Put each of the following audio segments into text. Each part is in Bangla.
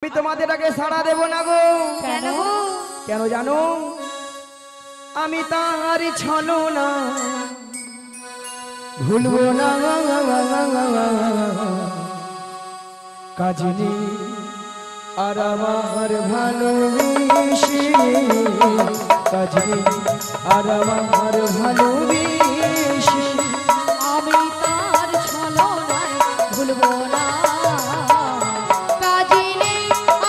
আমি তোমাদের আগে সাড়া দেব না গো। কেন? কেন জানো? আমি তার ছলনা ভুলবো না। কাজনী আর আমার ভালোবেসে, কাজনী আর আমার ভালোবেসে আমি তার ছলনায় ভুলবো না। কাজিনী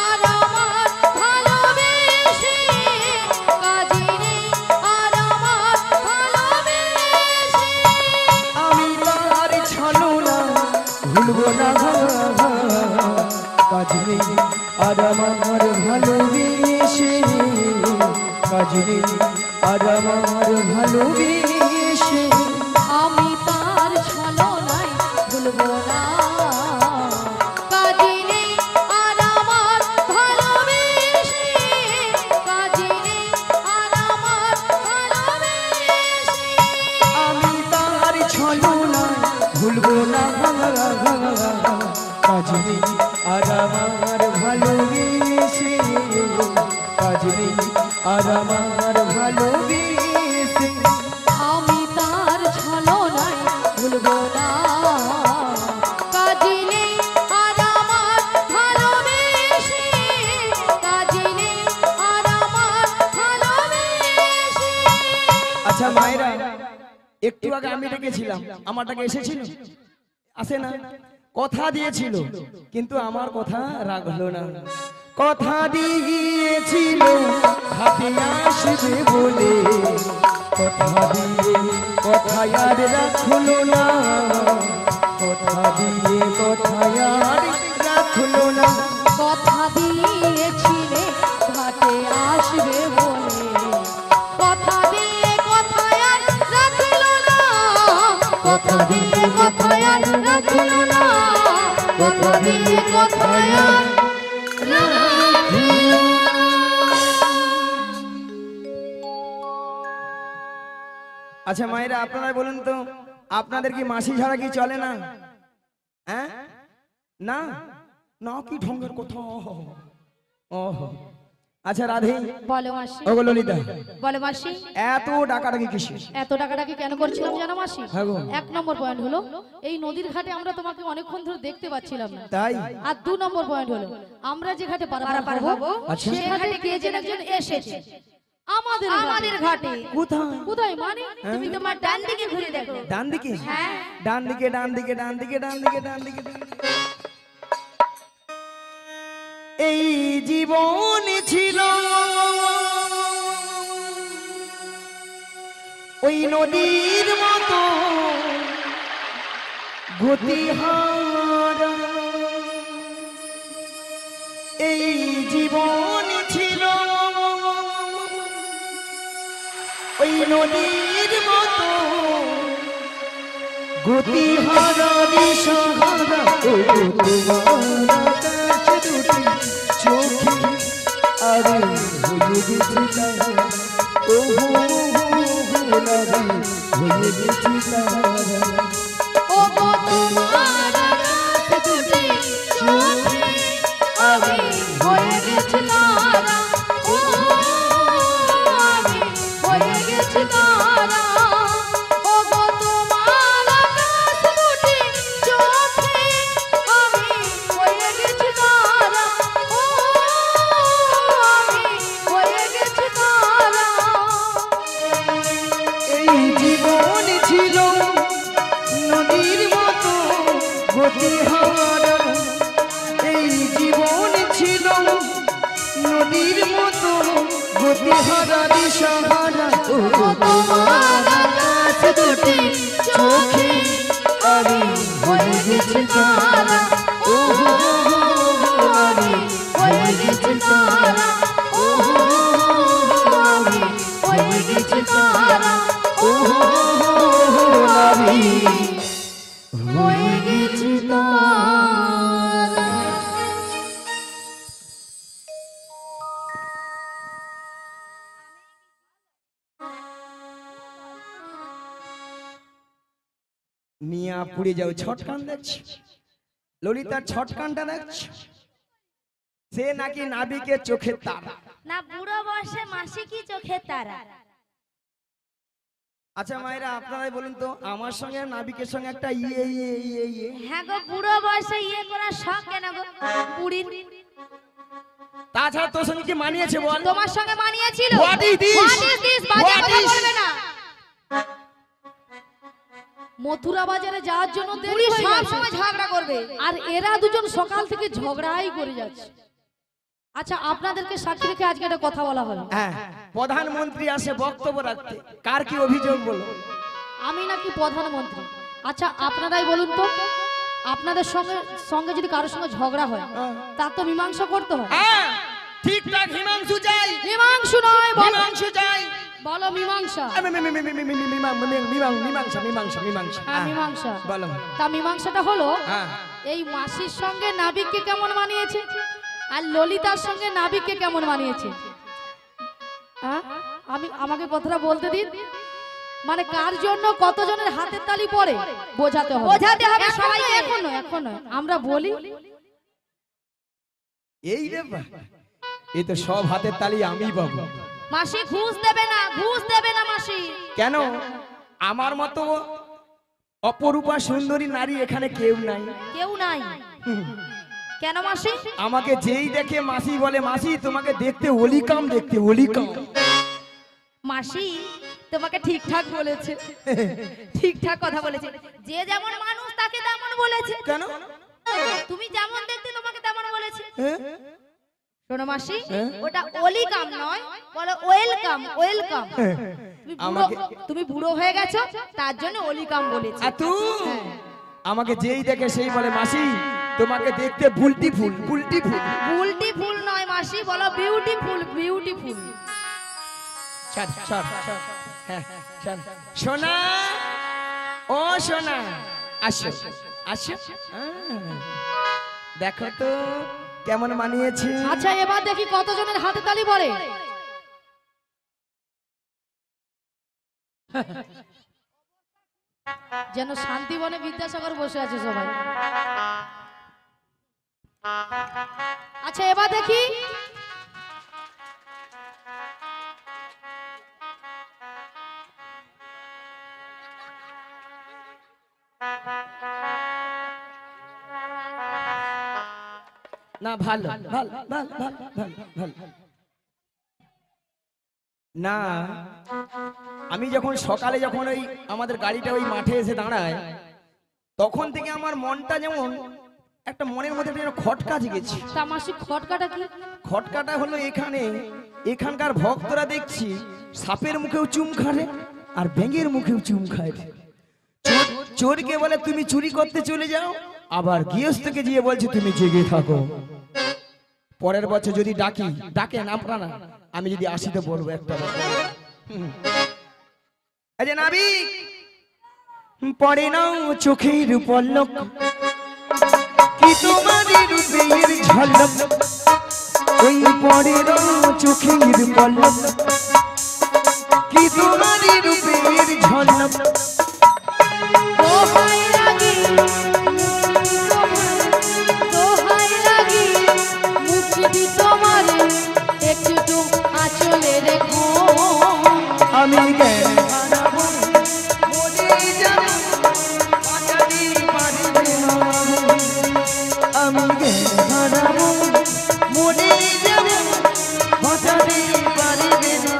আর আমার ভালোবেসে, কাজিনী আর আমার ভালোবেসে আমি তার ছলনা ভুলবো না। কাজনী আর আমার ভালোবেসে, কাজনী আর আমার ভালোবেসে আমি তার ছলনায় ভুলবো না। কাজিনী আর আমার ভালোবেসে, কাজিনী আর আমার ভালোবেসে আমি তার ছলনা ভুলবো না। কাজনী আর আমার ভালোবেসে, কাজনী আর আমার ভালোবেসে আমি তার ছলনায় ভুলবো না। কাজিনী আর আমার ভালোবেসে, কাজিনী আর আমার ভালোবেসে আচ্ছা মায়েরা, একটু আগে আমি ডেকেছিলাম, আমারটাকে এসেছিল? আসে না? কথা দিয়েছিল, কিন্তু আমার কথা রাখলো না। কথা দিয়েছিল হাতে আসবে বলে, কথা দিয়ে কথা আর রাখলো না। কথা দিয়ে কথা আর রাখলো না। কথা দিয়েছিলে ঘাটে আসবে বলে, কথা দিয়ে কথা আর রাখলো না। কথা দিয়ে কথা আর রাখলো না। কথা দিয়ে কথা আর রাখলো না। আচ্ছা মায়েরা, আপনারা বলুন তো, আপনাদের কি মাসি ছাড়া কি চলে না? হ্যাঁ না না, কি ঢঙ্গের কথা। ও আচ্ছা রাধে, বলো মাসি। ওগো ললিতা, বলো মাসি। এত ডাকাডাকি কিসের? এত টাকাটাকে কেন করছিলাম জানো মাসি? হ্যাঁ গো। 1 নম্বর পয়েন্ট হলো এই নদীর ঘাটে আমরা তোমাকে অনেকক্ষণ ধরে দেখতে পাচ্ছিলাম না। তাই? আর 2 নম্বর পয়েন্ট হলো আমরা যে ঘাটে পারাপার হবো, আচ্ছা। সেই ঘাটে কে যেন একজন এসেছে আমাদের ঘাটে। কোথায়? কোথায় মানে? তুমি তোমার ডান দিকে ঘুরে দেখো। ডান দিকে? হ্যাঁ। ডান দিকে, ডান দিকে, ডান দিকে, ডান দিকে, ডান দিকে, ডান দিকে। এই জীবন ছিল ওই নদীর মতো গতিহারা। এই জীবন ছিল ওই নদীর মতো গতিহারা দিশাহারা। তোমার আকাশ দুটি চোখে আরে হয়ে গেছে তারা, ওহো নারী হয়ে গেছে তারা। ও গো তোমার রাত দুটি চোখে আমি হয়ে গেছি তারা। ও আমি হয়ে গেছি তারা। ও গো তোমার রাত দুটি চোখে আমি হয়ে গেছি তারা। ও আমি হয়ে গেছি তারা। এই জীবন ছিল নদীর মতো গতিহারা। এই জীবন ছিল নদীর মতো গতিহারা দিশাহারা। ও তোমার আকাশ দুটি চোখে আমি হয়ে গেছি তারা, ও আমি হয়ে গেছি তারা। ও আমি হয়ে গেছি তারা। ও আমি হয়ে গেছি তারা। নিয়া পুড়ে যাও ছটকান দেখছি, ললিতার ছটকানটা দেখছি। সে নাকি নাবিকে চোখের তারা। না বুড়ো বয়সে মাসি কি চোখের তারা? আচ্ছা মায়েরা আপনারাই বলুন তো, আমার সঙ্গে নাবিকের সঙ্গে একটা ইয়ে ইয়ে ইয়ে ইয়ে। হ্যাঁ গো, বুড়ো বয়সে ইয়ে করার শখ কেন গো বুড়ির? তাছাড়া তোর সঙ্গে কি মানিয়েছে বল? তোমার সঙ্গে মানিয়েছিল? What is this? What is this? বাজে What কথা is- বলবে না। মথুরা বাজারে যাওয়ার জন্য দেরি হয়ে সব গেছে। সময় ঝগড়া করবে। আর এরা দুজন সকাল থেকে ঝগড়াই করে যাচ্ছে। আচ্ছা আপনাদেরকে সাক্ষী রেখে আজকে একটা কথা বলা হলো। হ্যাঁ, প্রধানমন্ত্রী আসে বক্তব্য রাখতে, কার কি অভিযোগ বলো? আমি নাকি প্রধানমন্ত্রী? আচ্ছা আপনারাই বলুন তো, আপনাদের সঙ্গে সঙ্গে যদি কারোর সঙ্গে ঝগড়া হয় তার তো মীমাংসা করতে হয়। হ্যাঁ, ঠিকঠাক হিমাংশু চাই। মীমাংসা নয়, বলো হিমাংশু চাই। বলো মীমাংসা। মীমাংসা মীমাংসা মীমাংসা। হ্যাঁ মীমাংসা। বলো। তা মীমাংসাটা হলো হ্যাঁ, এই মাসির সঙ্গে নাবিককে কেমন মানিয়েছে আর ললিতার সঙ্গে নাবিককে কেমন মানিয়েছে। হ্যাঁ আমাকে কথাটা বলতে দিন। মানে কার জন্য কতজনের হাতের তালি পড়ে বোঝাতে হবে। বোঝাতে হবে এখন সবাইকে। নয়, এখন নয়, এখন নয়, আমরা বলি। এই রে বা, এই তো সব হাতের তালি আমি পাবো। মাসি ঘুষ দেবে না, ঘুষ দেবে না মাসি। কেন? আমার মতো অপরূপা সুন্দরী নারী এখানে কেউ নাই। কেউ নাই। কেন মাসি? আমাকে যেই দেখে মাসি বলে, মাসি তোমাকে দেখতে অলিকাম, দেখতে অলিকাম। মাসি তোমাকে ঠিকঠাক বলেছে, ঠিকঠাক কথা বলেছে। যে যেমন মানুষ তাকে তেমন বলেছে। কেন? তুমি যেমন দেখতে তোমাকে তেমন বলেছে। হ্যাঁ? শোনো মাসি, হ্যাঁ? ওটা ওয়েলকাম নয়, বলো ওয়েলকাম, ওয়েলকাম। তুমি বুড়ো হয়ে গেছো তার জন্য ওয়েলকাম বলেছে। আর তুই আমাকে যেই দেখে সেই বলে, মাসি তোমাকে দেখতে বিউটিফুল, বিউটিফুল। উল্টি ফুল নয় মাসি, বলো বিউটিফুল, বিউটিফুল। সোনা, ও সোনা, আসো আসো। দেখো তো কেমন মানিয়েছে। আচ্ছা এবার দেখি কতজনের হাতে তালি পড়ে। যেন শান্তিবনে বিদ্যাসাগর বসে আছে সবাই। আচ্ছা এবার দেখি না ভালো ভালো ভালো ভালো ভালো ভালো। না আমি যখন সকালে যখন ওই আমাদের গাড়িটা ওই মাঠে এসে দাঁড়ায়, তখন থেকে আমার মনটা যেমন একটা মনের মধ্যে একটা খটকা জেগেছে। তামাশি খটকাটা কি? খটকাটা হলো এখানকার ভক্তরা দেখছি সাপের মুখেও চুম খায় আর ব্যাঙের মুখেও চুম খায়। চোরকে বলে তুমি চুরি করতে চলে যাও, আবার গৃহস্থকে গিয়ে বলছে তুমি জেগে থাকো। পরের বছর যদি ডাকেন আপনারা, আমি যদি আসি তো বলবো একটা এই যে নাবিক পড়ে নাও চোখের পলক, কি তোমাদের রূপের ঝলক, ওই পড়ে নাও চোখের পলক, কি তোমাদের রূপের ঝলক। দোহাই লাগি দোহাই লাগি মুক্তি তোমারে একটু আঁচলে রেখো। আমি জ্ঞান হারাবো, মরে যাবো, বাঁচাতে পারবে না। আমি জ্ঞান হারাবো, মরে যাবো, বাঁচাতে পারবে না।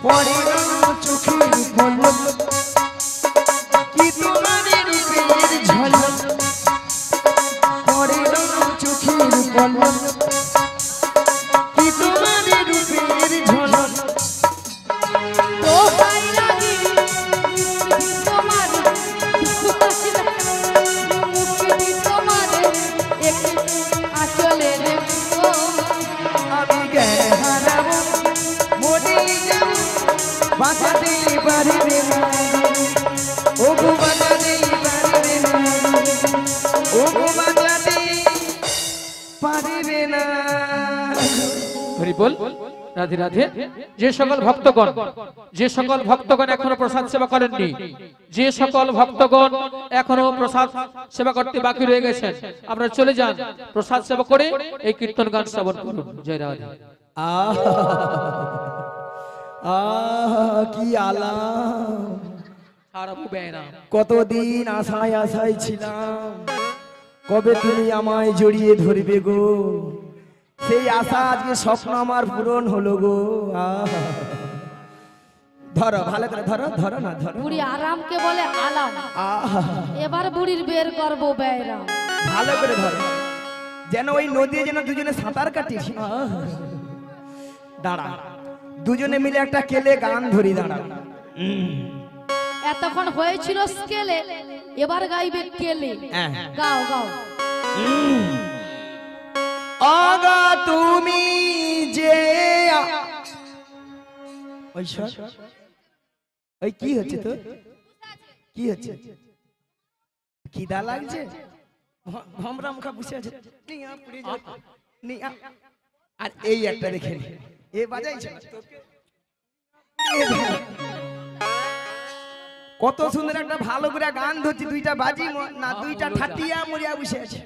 পড়ে না চোখের পলক, কি তোমাদের রূপের ঝলক, পড়ে না চোখের পলক, কি তোমাদের রূপের ঝলক। দোহাই লাগি মুক্তি তোমারে মুক্তি তোমারে একটু আঁচলে রেখো। আমি জ্ঞান হারাবো, মরে যাবো, বাঁচাতে পারবে না। ওগো বাঁচাতে পারবে না, ওগো বাঁচাতে পারবে না। হরি বল। রাধে রাধে। যে সকল ভক্তগণ এখনো প্রসাদ সেবা করেননি, যে সকল ভক্তগণ এখনো প্রসাদ সেবা করতে বাকি রয়ে গেছেন, আপনারা চলে যান, প্রসাদ সেবা করে এই কীর্তন গান শ্রবণ করুন। জয় রাধে। আহ আহ কি আলাম, কতদিন আশায় আশায় ছিলাম, কবে তুমি আমায় জড়িয়ে ধরবে গো, সেই আশা আজকে স্বপ্ন আমার পূরণ হলো গো। ধরো ভালো করে ধরো, ধরো না ধরো। বুড়ি আরামকে বলে আলাম, এবার বুড়ির বের করবো বেয়রাম। ভালো করে ধরো, যেন ওই নদী যেন দুজনে সাঁতার কাটিস। দাঁড়া, দুজনে মিলে একটা কেলে গান ধরি। দাঁড়া, এতক্ষণ হয়েছিল স্কেলে, এবার গাইবে কেলে। গাও গাও। আগা তুমি যে ওই কি হচ্ছে তো, কি হচ্ছে, খিদা লাগছে, ভমরা মুখা বসে আছে, আর এই একটা দেখে এ বাজাইছে কত সুন্দর একটা ভালো করে গান ধরছি, দুইটা বাজি না দুইটা ঠাটিয়া মরিয়া বসে আছে,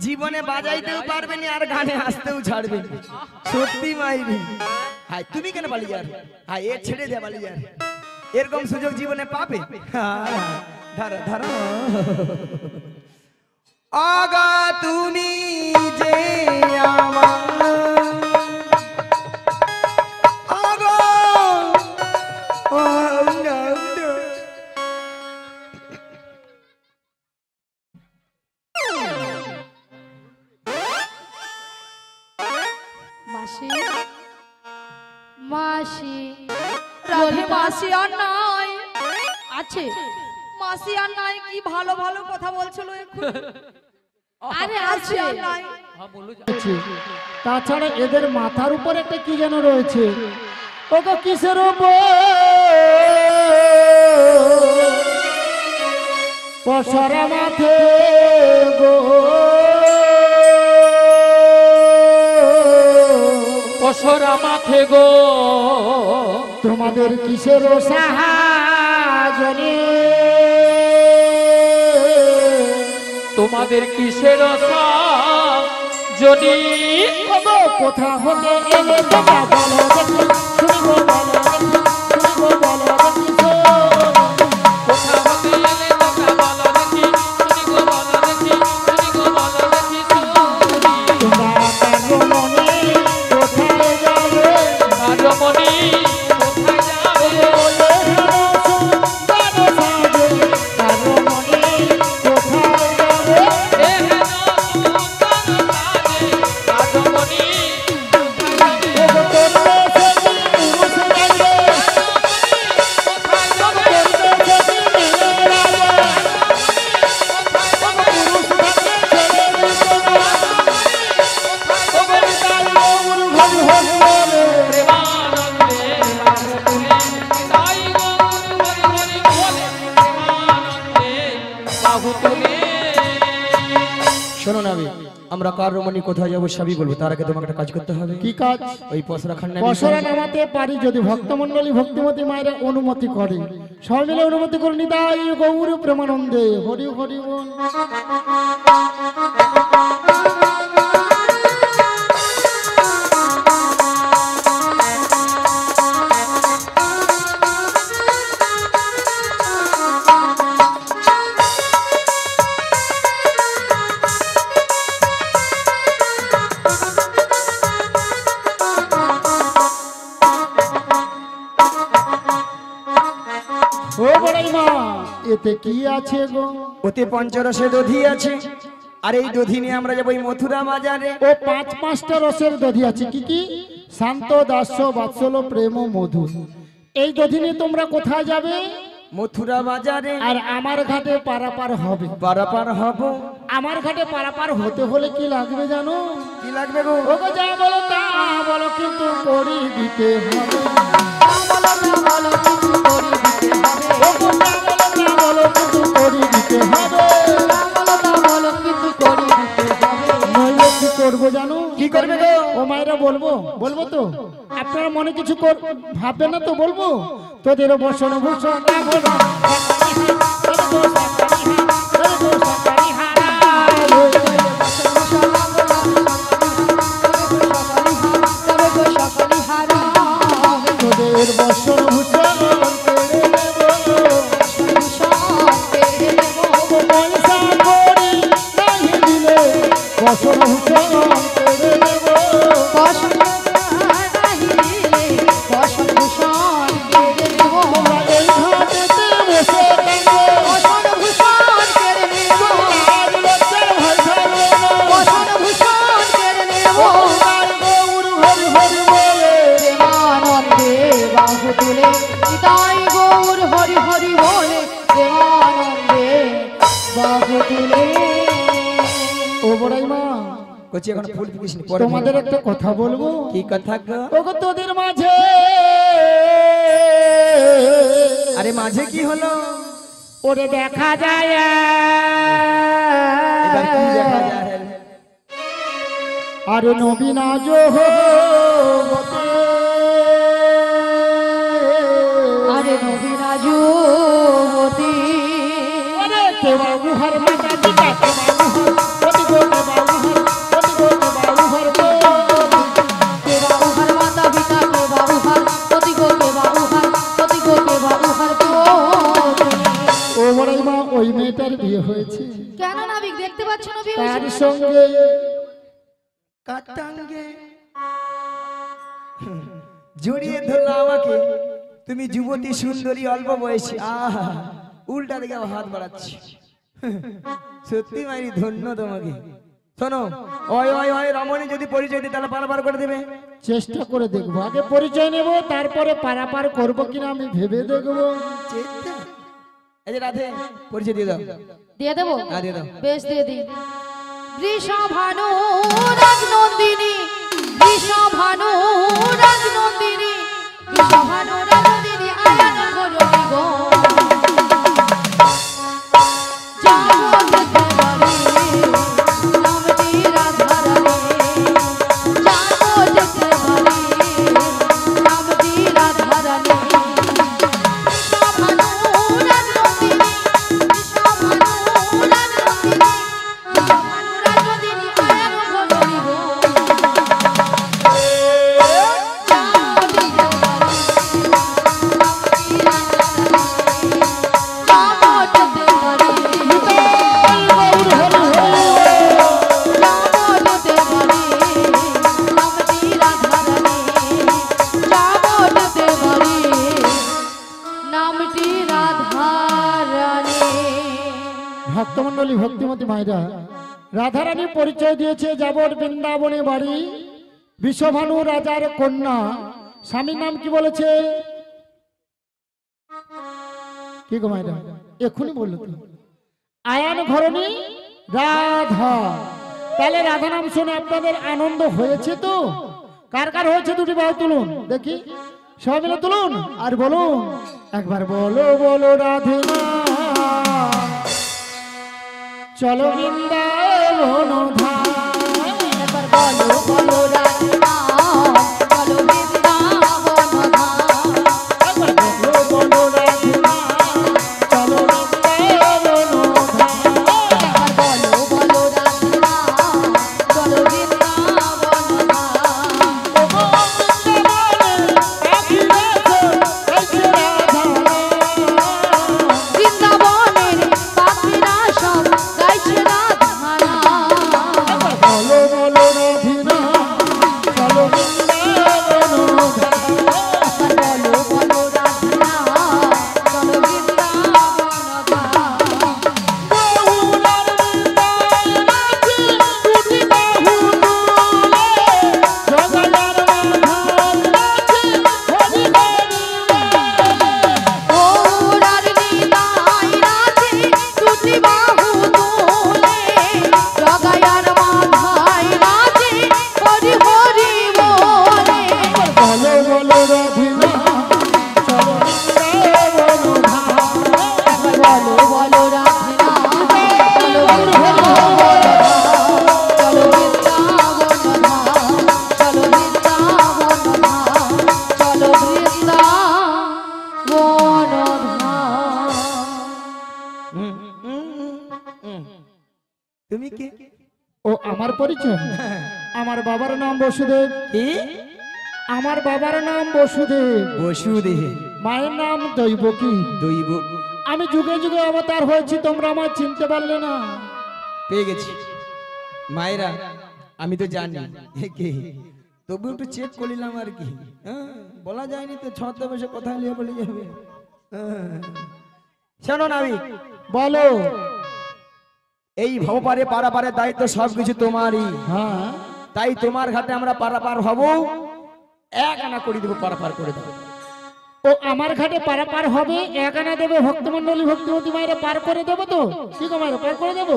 জীবনে বাজাইতেও পারবে না আর গানে আসতেও ছাড়বে না। সত্যি মাইরি, হাই তুমি কেন বালি যার, হাই এ ছেড়ে দে বালি যার, এরকম সুযোগ জীবনে পাবে। ধরো ধরো, আগা তুমি যে আমার মাসি মাসি রাধে মাসি আর নাই আছে, মাসি আর নাই, কি ভালো ভালো কথা বলছিল আরে আছে আর নাই। তাছাড়া এদের মাথার উপর একটা কি যেন রয়েছে, ওগো কিসের পশরা মাথে গো, পশরা মাথে গো, তোমাদের কিসের সাহায্যে, তোমাদের কিসের যদি কোথা হতে এলে তোমরা বলো দেখি, শুনিব বলো দেখি, শুনিব বলো দেখি, কোথা হতে এলে তোমরা বলো দেখি, শুনিব বলো দেখি, শুনিব বলো দেখি, তোমরা কারো মনে কোথায় যাবে, কারো মনে কোথায় যাবে, বলে কারো সাজে, কারো মনে কোথায় যাবে, এ হেন কারো মনে কোথায় যাবে, শোনো না, আমরা কার রমণী কোথায় যাবো সবই বলবো, তার আগে তোমাকে একটা কাজ করতে হবে। কি কাজ? ওই পসরা খান্না পশরা নামাতে পারি যদি ভক্তমন্ডলী ভক্তিমতী মায়েরা অনুমতি করে, সবাই মিলে অনুমতি করে নিতাই গৌর প্রেমানন্দে হরি হরি বল। ও বড়াই মা, এতে কি আছে গো? ওতে পঞ্চরসে দধি আছে, আর এই দধি নিয়ে আমরা যাবো ওই মথুরা বাজারে। ও পাঁচটা রসের দধি আছে, কি কি? শান্ত, দাস্য, বাৎসল্য, প্রেম, মধু। এই দধি নিয়ে তোমরা কোথায় যাবে? মথুরা বাজারে। আর আমার ঘাটে পারাপার হবে। পারাপার হব। আমার ঘাটে পারাপার হতে হলে কি লাগবে জানো? কি লাগবে গো? ওগো যা বলো তা বলো, কিন্তু করে দিতে হবে। ওগো যা বলো তা বলো, কিন্তু করে দিতে হবে। নইলে কি করবো জানো? কি করবে গো? ও মায়েরা বলবো বলবো তো, আপনারা মনে কিছু ভাববে না তো? বলবো তোদের বসন ভূষণ তোদের বসন ভূষণ পয়সা করি নাহি দিলে বসন ভূষণ কেড়ে নেব। তোমরা এই ঘাটেতে বসে থাকো, আর লজ্জার ভয় থাকবে না। তোমার গৌর হরি হরি বলে বাহু তুলে তাই গৌর হরি হরি বলে দেবানন্দে বাহু তুলে। ও বড়াই মা, কচি এখন ফুল ফুকিস নি, পরে তোমাদের একটা কথা বলবো। কি কথা গো? ওগো তোদের মাঝে আরে মাঝে কি হলো? ওরে দেখা যায় এবার কি দেখা যায়? আরে নবীন আজো আরে নবীনা যুবতী আরে কে বাবু হর মাতা পিতা কে বাবু হর পতি গো কে বাবু হর পতি গো কে বাবু হর কে বাবু হর মাতা পিতা কে বাবু হর পতি গো কে বাবু হর পতি গো কে বাবু হর ও বড়াই মা, ওই মেয়েটার বিয়ে হয়েছে, কেন নাবিক দেখতে পাচ্ছ না বিয়ে তার হয়েছে? সঙ্গে কাটাঙ্গে জড়িয়ে ধরলো আমাকে। তুমি যুবতী সুন্দরী অল্প বয়সী, আহা উল্টা দিকে আবার হাত বাড়াচ্ছি। সত্যি মাইরি ধন্য তোমাকে। শোনো, ওই ওই ওই রমণী যদি পরিচয় দিই তাহলে পারাপার করে দেবে। চেষ্টা করে দেখবো, আগে পরিচয় নেব, তারপরে পারাপার করবো কিনা আমি ভেবে দেখবো। চেষ্টা। এই যে রাধে, পরিচয় দিয়ে দাও। দিয়ে দেবো? হ্যাঁ, দিয়ে দাও। বেশ দিয়ে দিই। বৃষভানু রাজনন্দিনী, বৃষভানু রাজনন্দিনী, বৃষভানু রাজনন্দিনী আয়ান গরবি গো। জাগতে পারি নামটি রাধারানী, জাগতে পারি নামটি রাধারানী। বৃষভানু রাজনন্দিনী, বৃষভানু রাজনন্দিনী, বৃষভানু রাজনন্দিনী আয়ান গরবি গো। ভক্তমন্ডলী ভক্তিমতী মায়েরা, রাধারানী পরিচয় দিয়েছে যাবর বৃন্দাবনে বাড়ি, বিশ্বভানু রাজার কন্যা। স্বামীর নাম কি বলেছে? কি গো মায়েরা, এক্ষুনি বললো তো, আয়ান ঘরণী রাধা। তাহলে রাধা নাম শুনে আপনাদের আনন্দ হয়েছে তো? কার কার হয়েছে দুটি বাহু তুলুন দেখি, সবাই মিলে তুলুন আর বলুন একবার, বলো বলো রাধে মা চলো বৃন্দাবন ধাম। একবার বলো বলো রাধা চলো বৃন্দাবন ধাম। একবার বলো বলো রাধে মা চলো বৃন্দাবন ধাম। একবার বলো বলো রাধা চলো বৃন্দাবন ধাম। ও গো বৃন্দাবনে পাখি দেখো গাইছে রাধা নাম। বৃন্দাবনের পাখিরা সব গাইছে রাধা নাম। তুমি কে? ও আমার পরিচয়? আমার বাবার নাম বসুদেব। কি? আমার বাবার নাম বসুদেব। বসুদেব। মায়ের নাম দৈবকী। দৈব। আমি যুগে যুগে অবতার হয়েছি, তোমরা আমার চিনতে পারলে না। পেয়ে গেছি মায়েরা, আমি তো জানি কে, তবু একটু চেক করলাম আর কি। হ্যাঁ, বলা যায়নি তো, ছদ্মবেশে কথা নিয়ে বলে যাবে। শোনো নাবিক, বলো। এই ভবপারে পারাপারের দায়িত্ব সবকিছু তোমারই। হ্যাঁ, তাই তোমার ঘাটে আমরা পারাপার হব, এক আনা করে দেবো, পারাপার করে দেবো। ও আমার ঘাটে পারাপার হবে, এক আনা দেবে, ভক্তমন্ডলী ভক্তিমতী মায়েরা পার করে দেবো তো? কি গো মায়েরা, পার করে দেবো?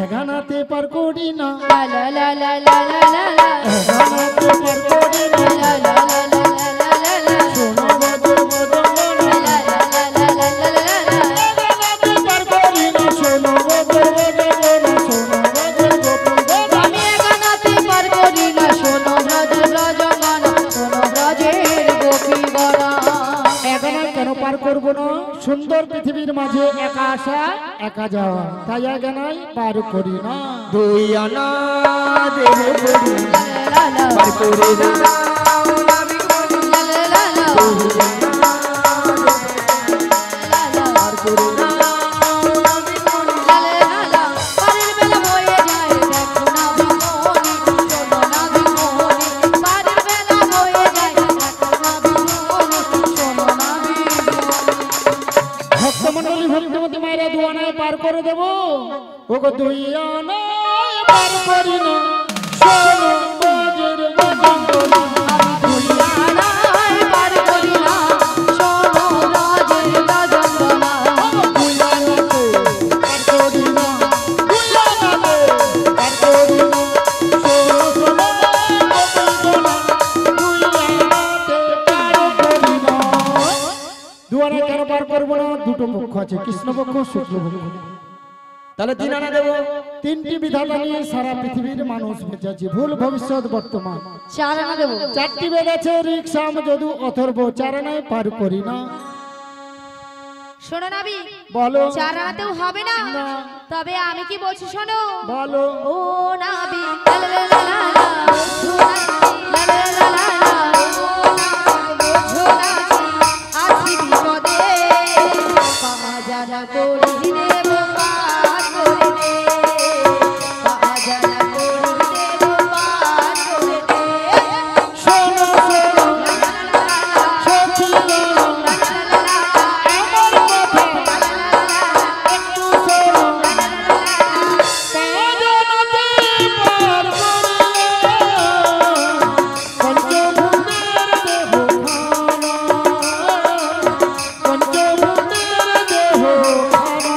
এগানাতে পার করি না, লা লা লা লা লা লা লা লা। এগানাতে পার করি না, লা লা লা লা লা লা লা লা। শোনো বজর বদন না, লা লা লা লা লা লা লা লা। এগানাতে পার করি না, শোনো বজর বদন না, শোনো বজর গোপী বদন। আমি একানাতে পার করি না, শোনো ব্রজ ব্রজগণ, শোনো ব্রজের গোপীগণ। এগানা কেন পার করবো না? সুন্দর পৃথিবীর মাঝে একা আসা একা যাওয়া, তাই এগানাই পার করি না। দুই আনা দেবো করি, লা লা পার করে দাও নাবিক বলি। লা লা লা লা। দুই আনা লা লা। পার করে দাও নাবিক বলি। লা লা লা। পারের বেলা বয়ে যায়, দেখো না বিমোহনী, শোনো না বিমোহনী। পারের বেলা বয়ে যায়, দেখো না বিমোহনী, শোনো না বিমোহনী। ভক্তমন্ডলী ভক্তিমতী মায়েরা দুয়ানায় পার করে দেবো। ওগো দুই আনায় পার করি না, শোনো বজর বদন বলি। দুইয়ানায় পার করি না, শোনো ব্রজের ব্রজগণ। দুই আনাতে পার করি না, দুই আনাতে পার করি না, শোনো শোনো গোপীগণ। দুই আনাতে পার করি না। দুয়ানায় কেন পার করবো না? দুটো পক্ষ আছে, কৃষ্ণপক্ষ, শুক্লপক্ষ। তাহলে তিন আনা দেবো। তিনটি বিধাতা নিয়ে সারা পৃথিবীর মানুষ বেঁচে আছে, ভুল ভবিষ্যৎ বর্তমান। চার আনা দেবো। চারটি বেদ আছে, ঋক সাম যদু অথর্ব, চারণায় পার করি না। শোনো নাবি, বলো। চার আনাতেও হবে না, না। তবে আমি কি বলছি শোনো। বলো। ও নাবি, লা লা লা লা লা, বোঝো না, লা লা লা লা লা, ও নাবি, বোঝো না, আছি বিপদে, পাজারা করি দেব পার করে দে, পাজারা করি দেব পার করে দে। শোনো শোনো সখী শোনো, আমার কথা একটু শোনো। পাজনতে পার করিলে পঞ্চভূতের দেহ খানা, পঞ্চভূতের দেহ খানা।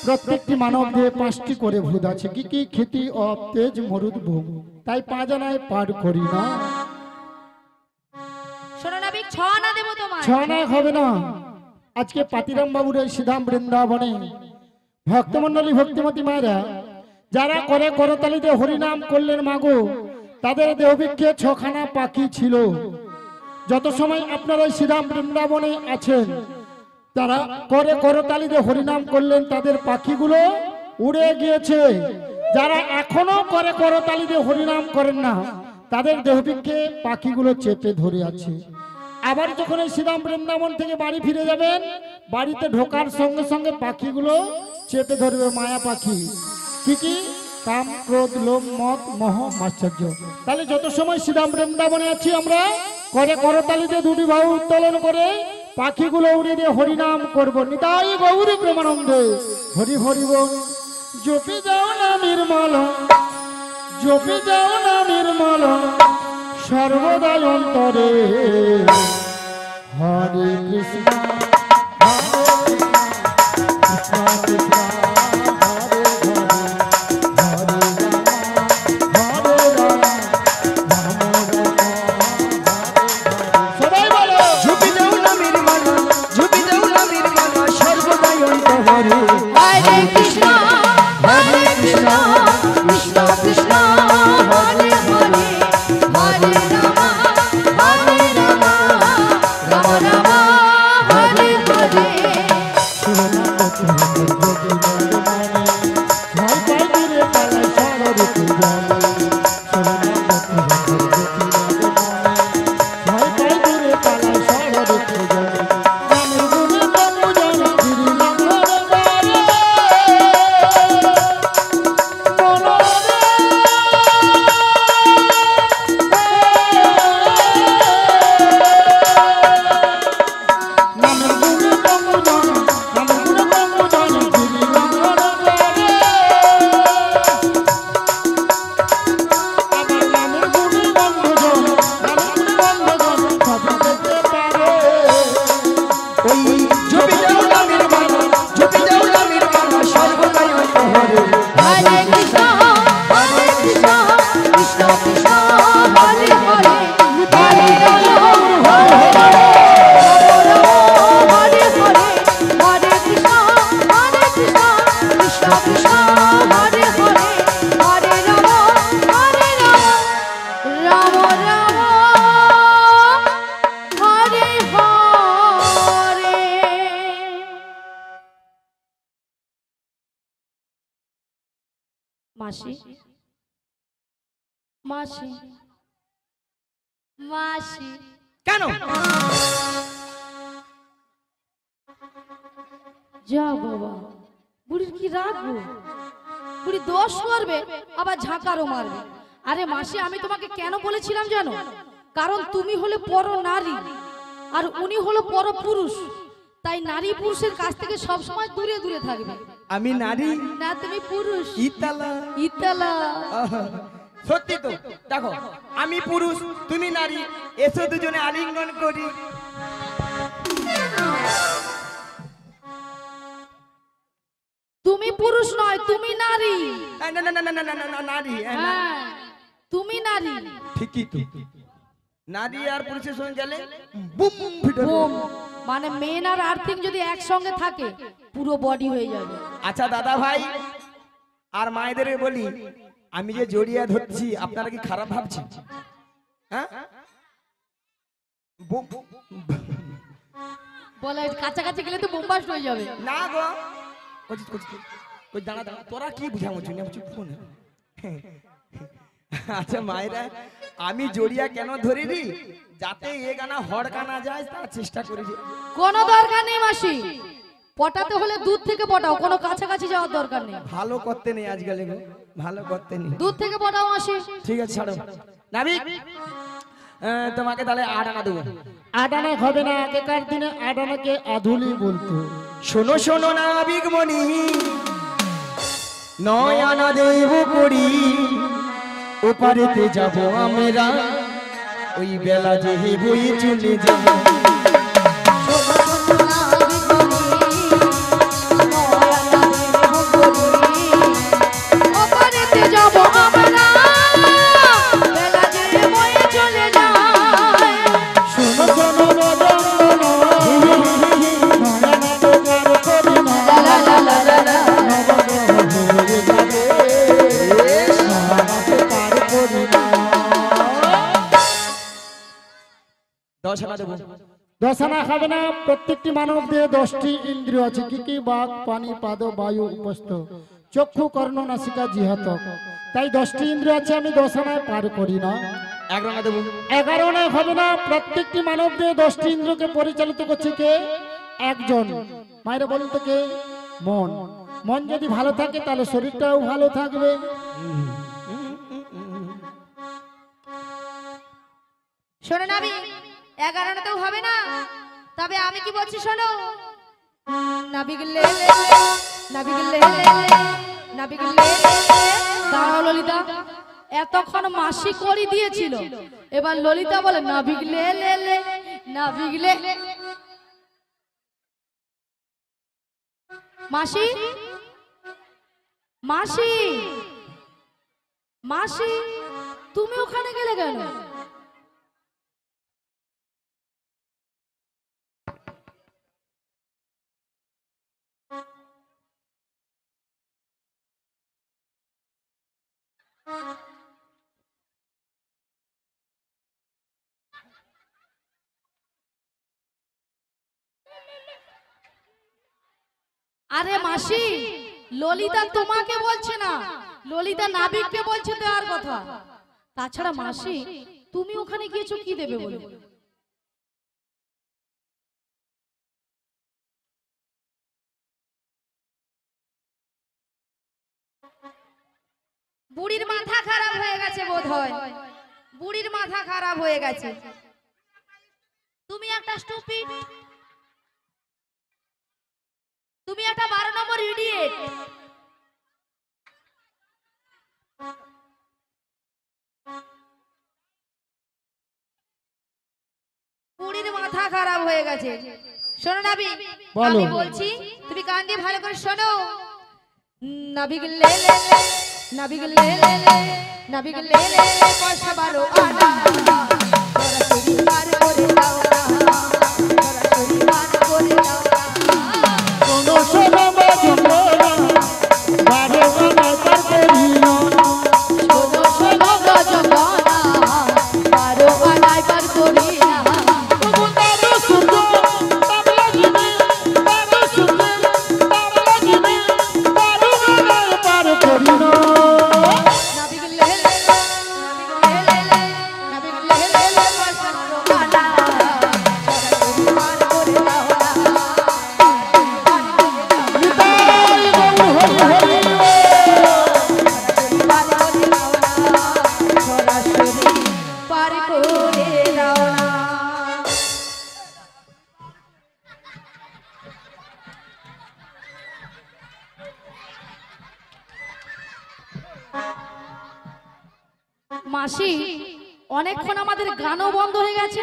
প্রত্যেকটি মানব দেহে 5টি করে ভূত আছে। কি কি? ক্ষিতি, অপ, তেজ, মরুদ, ভূম। তাই পাঁজানায় পার করি না। শোনো নাবি, ছ আনা দেবো তোমার। ছনায় হবে না। আজকে পাতিরাম বাবুর এই সিধাম বৃন্দাবনে ভক্তমন্ডলী ভক্তিমতী মায়েরা যারা করে করতালিতে হরিনাম করলেন মাগো, তাদের দেহবৃক্ষে 6খানা পাখি ছিল। যত সময় আপনারা এই সিধাম বৃন্দাবনে আছেন, তারা করে করতালিতে হরিনাম করলেন, তাদের পাখিগুলো উড়ে গিয়েছে। যারা এখনো করে করতালিতে হরিনাম করেন না, তাদের দেহবৃক্ষে পাখিগুলো চেপে ধরে আছে। আবার যখন এই শ্রীরাম বৃন্দাবন থেকে বাড়ি ফিরে যাবেন, বাড়িতে ঢোকার সঙ্গে সঙ্গে পাখিগুলো চেপে ধরবে, মায়া পাখি। কি কি? কাম, ক্রোধ, লোভ, মদ, মোহ, মাশ্চর্য। তাহলে যত সময় শ্রীরাম বৃন্দাবনে আছি আমরা, করে করতালিতে দুটি বাহু উত্তোলন করে পাখিগুলো উড়ে দিয়ে হরিনাম করব। নিতাই গৌরী প্রেমানন্দে হরি হরি বল। জপি যাও না নির্মল, জপি যাও না নির্মল, সর্বদাই অন্তরে। হরে কৃষ্ণ হরে কৃষ্ণ, কৃষ্ণ কৃষ্ণ হরে হরে, হরে রাম হরে রাম, রাম রাম হরে হরে। সবাই বলো। ঝুঁকি দেও না নির্মল, ঝুঁকি দেও না নির্মল, সর্বদাই অন্তরে। হরে কৃষ্ণ হরে কৃষ্ণ, কৃষ্ণ কৃষ্ণ হরে হরে, হরে রাম রাম রাম, রাম রাম হরে মাসি মাসি মাসি কেন? যা বাবা, বুড়ির কি রাখবো? বুড়ি দোষ করবে আবার ঝাঁকারও মারবে। আরে মাসি, আমি তোমাকে কেন বলেছিলাম জানো? কারণ তুমি হলে পর নারী আর উনি হলো পর পুরুষ, তাই নারী পুরুষের কাছ থেকে সব সময় দূরে দূরে থাকবে। আমি নারী না, তুমি পুরুষ। ইতালা ইতালা। আহা, সত্যি তো। দেখো, আমি পুরুষ, তুমি নারী, এসো দুজনে আলিঙ্গন করি। তুমি পুরুষ নয়, তুমি নারী। না না না না না না না না, নারী। হ্যাঁ, তুমি নারী। ঠিকই তো। নারী আর পুরুষের সঙ্গে গেলে বুম ফিটে বুম, মানে মেন আর আর্থিং যদি একসঙ্গে থাকে পুরো বডি হয়ে যাবে। আচ্ছা দাদা ভাই আর মায়েদেরকে বলি, আমি যে জড়িয়ে ধরছি আপনারা কি খারাপ ভাবছেন? হ্যাঁ, বলে কাছাকাছি গেলে তো বোমবাস্ট হয়ে যাবে। না গো, ওই দাঁড়া দাঁড়া, তোরা কি বুঝাবো? চুপ ফোন। আচ্ছা মায়েরা, আমি জড়িয়া কেন ধরিনি? যাতে এ গানা হড়কানা যায় তার চেষ্টা করি। কোনো দরকার নেই মাসি, পটাতে হলে দুধ থেকে পটাও, কোনো কাছাকাছি যাওয়ার দরকার নেই। ভালো করতে নেই আজকাল, ভালো করতে নেই। দুধ থেকে পটাও মাসি। ঠিক আছে, ছাড়ো। নাবিক, তোমাকে তাহলে 8 আনা দেবো। 8 আনা হবে না, আগেকার দিনে 8 আনাকে আধুলি বলতো। শোনো শোনো নাবিক মনি, 9 আনা দেব করি, ওপারেতে যাব আমরা, ওই বেলা যে বই চলে যাব। ওপারেতে যাব আমরা, বেলা যে বয়ে চলে যায়। শোনো শোনো নদন নয়না তোমার করি না, লা লা লা লা লা। হয়ে যাবে নয়নাকে পার করি না। 10 আনা দেবো। 10 আনা খাবে না। প্রত্যেকটি মানব দেহে 10টি ইন্দ্রিয় আছে। কি কি? বাক, পানি, পাদ, বায়ু, উপস্থ, চক্ষু, কর্ণ, নাসিকা, জিহ্বা। তাই 10টি ইন্দ্রিয় আছে, আমি 10 আনায় পার করি না। 11 আনা দেবো। 11 আনায় হবে না। প্রত্যেকটি মানব দেহে 10টি ইন্দ্রিয়কে পরিচালিত করছে কে? একজন। মায়েরা বলুন তো কে? মন। মন যদি ভালো থাকে তাহলে শরীরটাও ভালো থাকবে। শোনো নাবি, 11 আনাতেও হবে না, তবে আমি কি বলছি শোনো। নাবিক লে লে লে, নাবিক লে লে লে, নাবিক লে লে লে। দাঁড়াও ললিতা, এতক্ষণ মাসি করি দিয়েছিল, এবার ললিতা বলে নাবিক লে লে লে, নাবিক লে। মাসি মাসি মাসি, তুমি ওখানে গেলে কেন? আরে মাসি, ললিতা তোমাকে বলছে না, ললিতা নাবিককে বলছে দেওয়ার কথা। তাছাড়া মাসি তুমি ওখানে গিয়েছো কি দেবে বলে? বুড়ির মাথা খারাপ হয়ে গেছে বোধ হয়, বুড়ির মাথা খারাপ হয়ে গেছে। তুমি একটা স্টুপিড, তুমি একটা 12 নম্বর ইডিয়েট। বুড়ির মাথা খারাপ হয়ে গেছে। শোনো নাবি, বলো। আমি বলছি তুমি কান দিয়ে ভালো করে শোনো। নাবিক লে লে লে, নাবিক লে লে লে, নাবিক লে লে লে, পয়সা 12 আনা, তোরা চুরি বার করে দাও না, তোরা চুরি বার করে দাও না। কোনো শোনো বাজলো না, বারে বারে তার করিও। শোনো শোনো গজগনা, 12 আনায় বার করি না। তবু তারও শুনো, তাবলা জিনে, তারও শুনো, তাবলা জিনে, তারও গলায় পার করিও। নাবিক লে লে লে, নাবিক লে লে লে, নাবিক লে লে লে, পয়সা 12 আনা, তোরা চুরি বার করে দাও না। নিতাই গৌর হরি হরি। মাসি অনেকক্ষণ আমাদের গানও বন্ধ হয়ে গেছে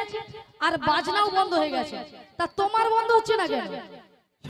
আর বাজনাও বন্ধ হয়ে গেছে, তা তোমার বন্ধ হচ্ছে না কেন?